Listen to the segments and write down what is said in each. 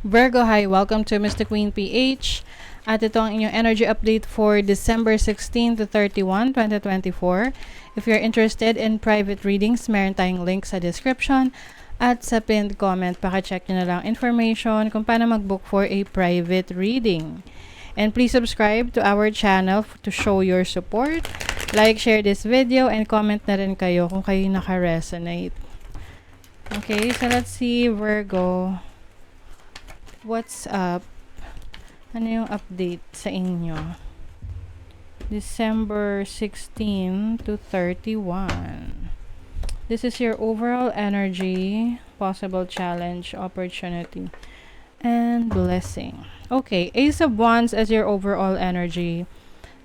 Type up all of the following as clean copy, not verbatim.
Virgo, hi! Welcome to Mr. Queen PH. At ito ang inyong energy update for December 16 to 31, 2024. If you're interested in private readings, meron tayong link sa description at sa pinned comment. Paka-check nyo na lang information kung paano mag-book for a private reading. And please subscribe to our channel to show your support. Like, share this video, and comment na rin kayo kung kayo naka-resonate. Okay, so let's see, Virgo. What's up? Ano yung update sa inyo? December 16 to 31. This is your overall energy, possible challenge, opportunity, and blessing. Okay, Ace of Wands as your overall energy.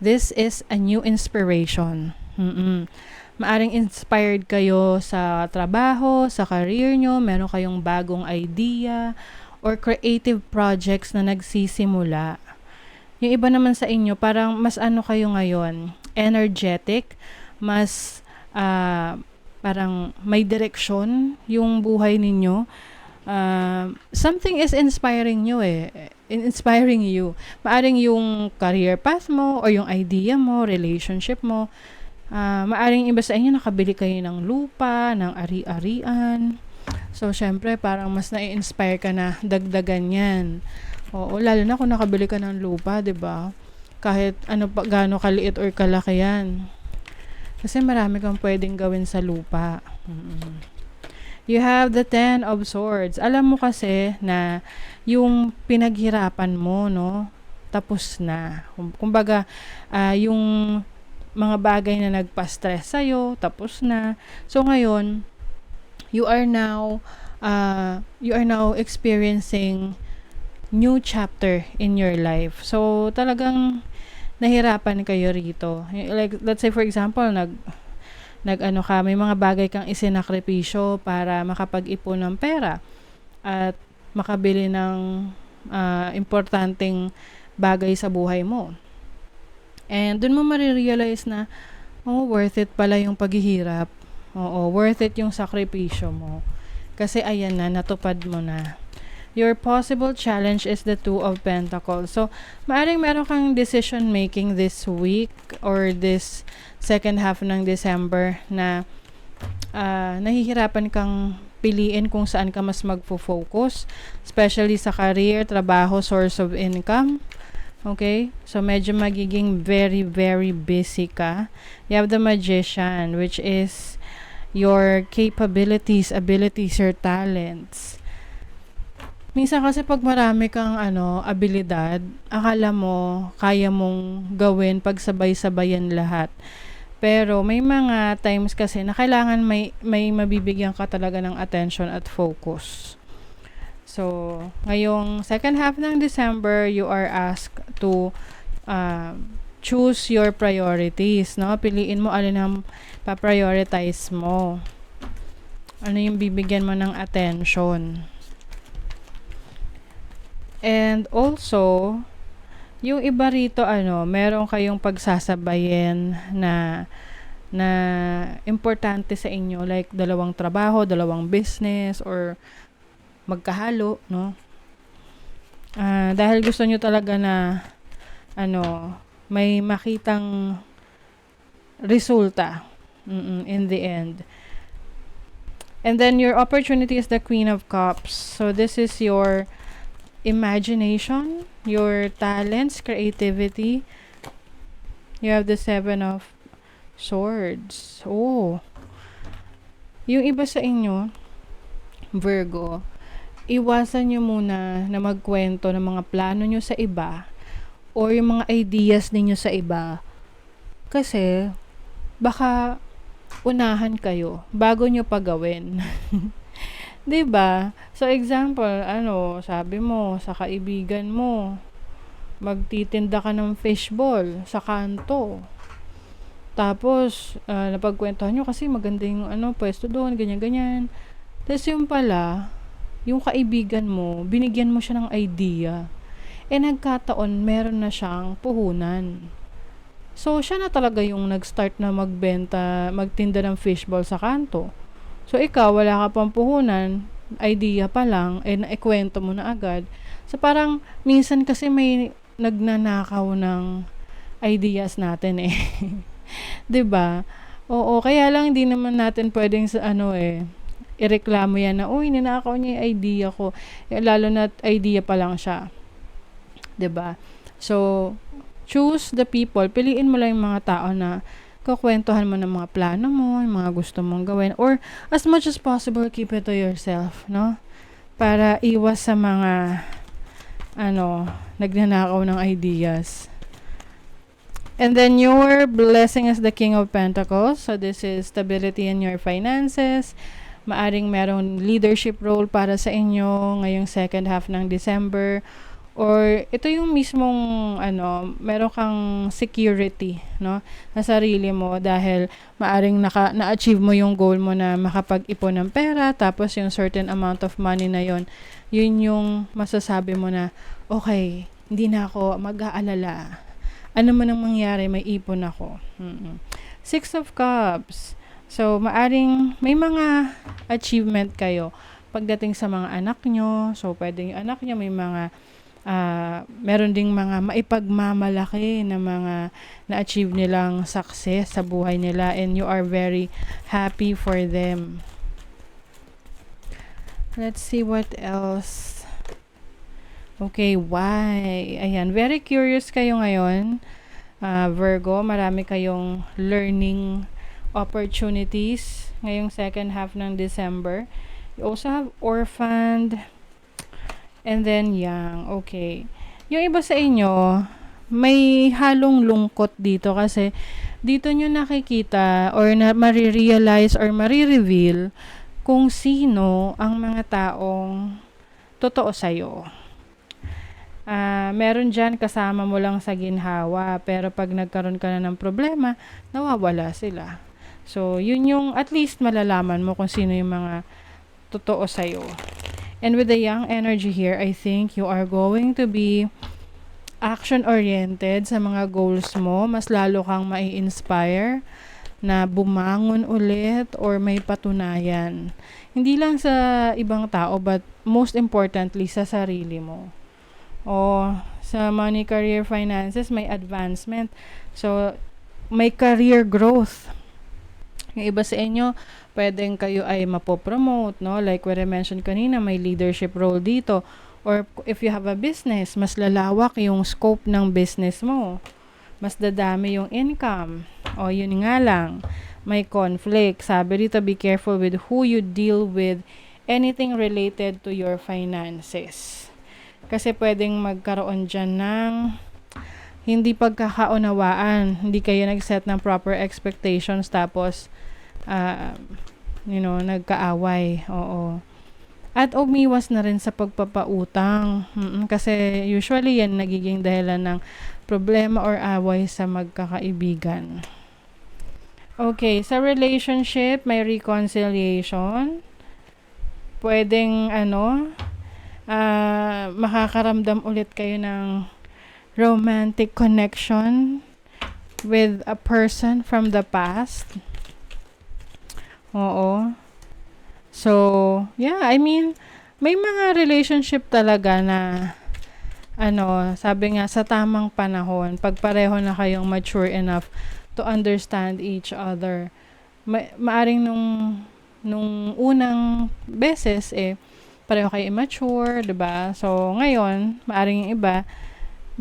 This is a new inspiration. Maaring inspired kayo sa trabaho, sa career nyo, meron kayong bagong idea, or creative projects na nagsisimula. Yung iba naman sa inyo, parang mas ano kayo ngayon, energetic, mas parang may direksyon yung buhay ninyo. Something is inspiring you inspiring you. Maaring yung career path mo, or yung idea mo, relationship mo. Maaring iba sa inyo, nakabili kayo ng lupa, ng ari-arian. So, syempre, parang mas na-inspire ka na dagdagan yan. Oo, lalo na kung nakabili ka ng lupa, 'di ba? Kahit ano pa, gaano kaliit or kalaki yan. Kasi marami kang pwedeng gawin sa lupa. You have the 10 of Swords. Alam mo kasi na yung pinaghirapan mo, no, tapos na. Kumbaga, yung mga bagay na nagpa-stress sa'yo, tapos na. So, ngayon, you are now experiencing new chapter in your life. So talagang nahirapan kayo rito. Like, let's say for example, may mga bagay kang isinakripisyo para makapag-ipon ng pera at makabili ng importanteng bagay sa buhay mo. And dun mo marirealize na worth it pala yung paghihirap. Oo, worth it yung sakripisyo mo. Kasi ayan na, natupad mo na. Your possible challenge is the Two of Pentacles. So, maaring meron kang decision making this week or this second half ng December na nahihirapan kang piliin kung saan ka mas magfo-focus. Especially sa career, trabaho, source of income. Okay? So, medyo magiging very, very busy ka. You have the Magician, which is your capabilities, abilities, your talents. Minsan kasi pag marami kang abilidad, akala mo kaya mong gawin pag sabay-sabayan lahat. Pero may mga times kasi na kailangan may mabibigyan ka talaga ng attention at focus. So, ngayong second half ng December, you are asked to choose your priorities, no? Piliin mo alin ang pa-prioritize mo. Ano yung bibigyan mo ng attention. And also, yung iba rito, meron kayong pagsasabayin na importante sa inyo, like dalawang trabaho, dalawang business, or magkahalo, no? Dahil gusto nyo talaga na may makitang resulta in the end. And then your opportunity is the Queen of Cups. So this is your imagination, your talents, creativity. You have the 7 of Swords. Oh. Yung iba sa inyo, Virgo, iwasan nyo muna na magkwento ng mga plano nyo sa iba or yung mga ideas ninyo sa iba. Kasi, baka unahan kayo bago nyo pagawin. 'Di ba? So, example, sabi mo sa kaibigan mo, magtitinda ka ng fishball sa kanto. Tapos, napagkwentuhan nyo kasi maganda yung pwesto doon, ganyan-ganyan. Tapos yung pala, yung kaibigan mo, binigyan mo siya ng idea. Nagkataon, meron na siyang puhunan. So, siya na talaga yung nag-start na magtinda ng fishball sa kanto. So, ikaw, wala ka pang puhunan, idea pa lang, naikwento mo na agad. So, parang, minsan kasi may nagnanakaw ng ideas natin eh. 'Di ba? Oo, kaya lang hindi naman natin pwedeng sa ireklamo yan na, uy, ninakaw niya yung idea ko. Lalo na't idea pa lang siya. 'Di ba? So, choose the people. Piliin mo lang yung mga tao na kukwentuhan mo ng mga plano mo, yung mga gusto mong gawin, or as much as possible, keep it to yourself, no? Para iwas sa mga, nagnanakaw ng ideas. And then your blessing is the King of Pentacles. So this is stability in your finances. Maaring merong leadership role para sa inyo ngayong second half ng December. Or ito yung mismong meron kang security, no, sa sarili mo dahil maaring na-achieve mo yung goal mo na makapag-ipon ng pera, tapos yung certain amount of money na yun yung masasabi mo na, okay, hindi na ako mag-aalala. Ano man ang mangyari, may ipon ako. Six of Cups. So, maaring may mga achievement kayo pagdating sa mga anak nyo. So, pwedeng yung anak nyo may mga meron ding mga maipagmamalaki na mga na-achieve nilang success sa buhay nila, and you are very happy for them. Let's see what else. Okay, why? Ayan, very curious kayo ngayon. Virgo, marami kayong learning opportunities ngayong second half ng December. You also have orphaned, and then young. Okay. Yung iba sa inyo, may halong lungkot dito kasi dito nyo nakikita or marirealize or marireveal kung sino ang mga taong totoo sa'yo. Meron dyan kasama mo lang sa ginhawa, pero pag nagkaroon ka na ng problema, nawawala sila. So, yun yung at least malalaman mo kung sino yung mga totoo sa'yo. And with the young energy here, I think you are going to be action-oriented sa mga goals mo. Mas lalo kang mai-inspire na bumangon ulit or may patunayan. Hindi lang sa ibang tao, but most importantly, sa sarili mo. O sa money, career, finances, may advancement. So, may career growth. Yung iba sa inyo, pwedeng kayo ay mapopromote, no? Like what I mentioned kanina, may leadership role dito. Or if you have a business, mas lalawak yung scope ng business mo. Mas dadami yung income. O yun nga lang, may conflict. Sabi dito, be careful with who you deal with, anything related to your finances. Kasi pwedeng magkaroon dyan ng hindi pagkakaunawaan. Hindi kayo nag-set ng proper expectations, tapos nagkaaway. Oo. At umiwas na rin sa pagpapautang. Kasi usually yan nagiging dahilan ng problema or away sa magkakaibigan. Okay, sa relationship, may reconciliation. Pwedeng makakaramdam ulit kayo ng romantic connection with a person from the past. Oo. So, yeah, I mean, may mga relationship talaga na sabi nga sa tamang panahon, pag pareho na kayong mature enough to understand each other. Maaring nung unang beses pareho kayo immature, 'di ba? So, ngayon, maaring yung iba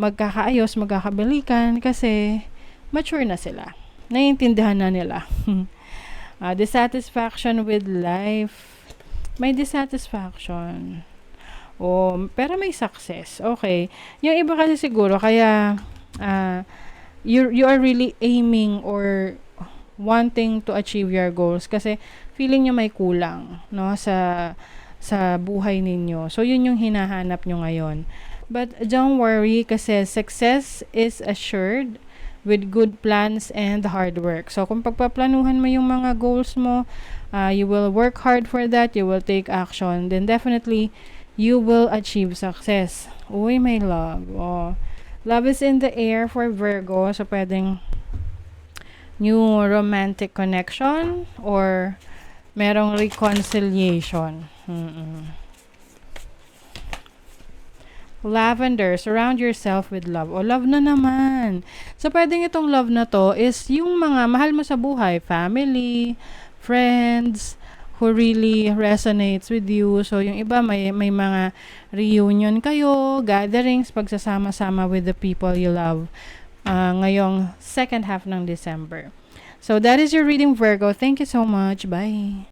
magkakaayos, magkakabalikan kasi mature na sila. Naiintindihan na nila. Dissatisfaction with life. May dissatisfaction. Pero may success. Okay. Yung iba kasi siguro, kaya you are really aiming or wanting to achieve your goals kasi feeling nyo may kulang, no, sa buhay ninyo. So, yun yung hinahanap nyo ngayon. But don't worry kasi success is assured with good plans and hard work. So, kung pagpaplanuhan mo yung mga goals mo, you will work hard for that, you will take action, then definitely, you will achieve success. Uy, my love. Love is in the air for Virgo. So, pwedeng new romantic connection or merong reconciliation. Mm-mm. Lavender, surround yourself with love. O, love na naman. So, pwedeng itong love na to is yung mga mahal mo sa buhay, family, friends, who really resonates with you. So, yung iba, may mga reunion kayo, gatherings, pagsasama-sama with the people you love ngayong second half ng December. So, that is your reading, Virgo. Thank you so much. Bye.